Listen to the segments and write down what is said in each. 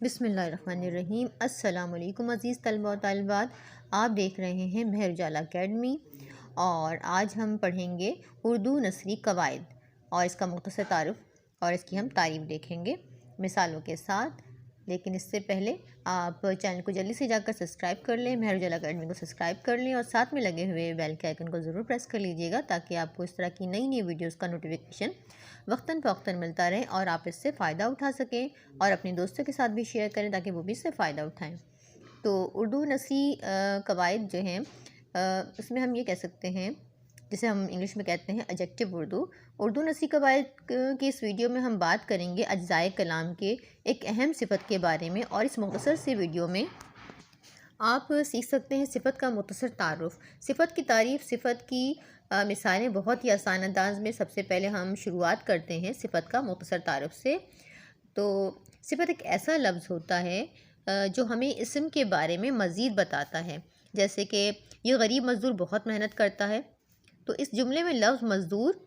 बिस्मिल्लाहिर्रहमानिर्रहीम। अस्सलाम वालेकुम अज़ीज़ तलबा व तालिबात, आप देख रहे हैं महर उजाला अकेडमी और आज हम पढ़ेंगे उर्दू नसरी कवायद और इसका मुख्तसर तारुफ़ और इसकी हम तारीफ़ देखेंगे मिसालों के साथ। लेकिन इससे पहले आप चैनल को जल्दी से जाकर सब्सक्राइब कर लें, महर उजाला अकेडमी को सब्सक्राइब कर लें और साथ में लगे हुए बेल के आइकन को ज़रूर प्रेस कर लीजिएगा ताकि आपको इस तरह की नई नई वीडियोज़ का नोटिफिकेशन वक्तन फ़वक्तन मिलता रहे और आप इससे फ़ायदा उठा सकें और अपने दोस्तों के साथ भी शेयर करें ताकि वो भी इससे फ़ायदा उठाएं। तो उर्दू नसरी कवायद जो हैं उसमें हम ये कह सकते हैं, जिसे हम इंग्लिश में कहते हैं एडजेक्टिव उर्दू नसरी कवायद की इस वीडियो में हम बात करेंगे अज्ज़ाए कलाम के एक अहम सिफत के बारे में और इस मुख्तसर से वीडियो में आप सीख सकते हैं सिफ़त का मुख्तसर तारुफ़, सिफ़त की तारीफ़, सिफ़त की मिसालें बहुत ही आसान अंदाज में। सबसे पहले हम शुरुआत करते हैं सिफ़त का मुख्तसर तारुफ़ से। तो सिफ़त एक ऐसा लफ्ज़ होता है जो हमें इसम के बारे में मज़ीद बताता है। जैसे कि ये गरीब मज़दूर बहुत मेहनत करता है, तो इस जुमले में लफ्ज़ मज़दूर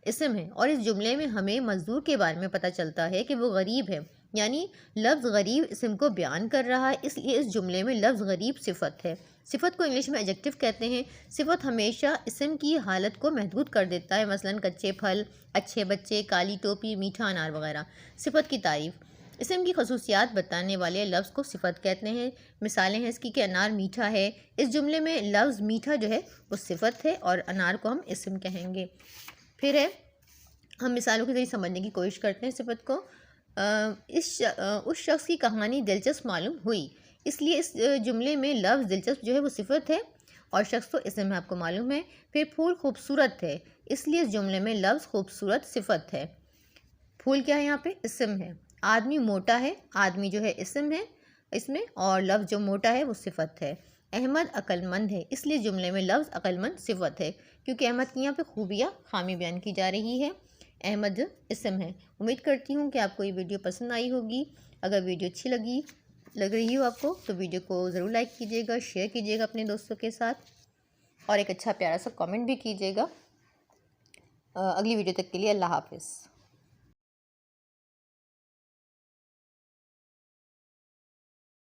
इसम है और इस जुमले में हमें मज़दूर के बारे में पता चलता है कि वो गरीब है, यानी लफ्ज़ गरीब इसम को बयान कर रहा है, इसलिए इस जुमले में लफ्ज़ गरीब सिफ़त है। सिफ़त को इंग्लिश में एडजेक्टिव कहते हैं। सिफ़त हमेशा इसम की हालत को महदूद कर देता है, मसलन कच्चे फल, अच्छे बच्चे, काली टोपी, मीठा अनार वगैरह। सिफ़त की तारीफ़, इसम की खसूसियात बताने वाले लफ्ज़ को सिफ़त कहते हैं। मिसालें हैं इसकी कि अनार मीठा है। इस जुमले में लफ्ज़ मीठा जो है वो सिफ़त है और अनार को हम इसम कहेंगे। फिर है, हम मिसालों के ज़रिए समझने की कोशिश करते हैं सिफ़त को। उस शख्स की कहानी दिलचस्प मालूम हुई, इसलिए इस जुमले में लफ्ज़ दिलचस्प जो है वो सिफ़त है और शख्स तो इसम है, आपको मालूम है। फिर फूल खूबसूरत है, इसलिए इस जुमले में लफ्ज़ खूबसूरत सिफ़त है। फूल क्या है यहाँ पे? इसम है। आदमी मोटा है, आदमी जो है इसम है इसमें और लफ्ज़ जो मोटा है वो सिफ़त है। अहमद अक्लमंद है, इसलिए जुमले में लफ्ज़ अक्लमंद सिफ़त है क्योंकि अहमद की यहाँ पे खूबियाँ खामी बयान की जा रही है। अहमद जो इसम है। उम्मीद करती हूँ कि आपको ये वीडियो पसंद आई होगी। अगर वीडियो अच्छी लग रही हो आपको तो वीडियो को ज़रूर लाइक कीजिएगा, शेयर कीजिएगा अपने दोस्तों के साथ और एक अच्छा प्यारा सा कमेंट भी कीजिएगा। अगली वीडियो तक के लिए अल्लाह हाफ़िज़।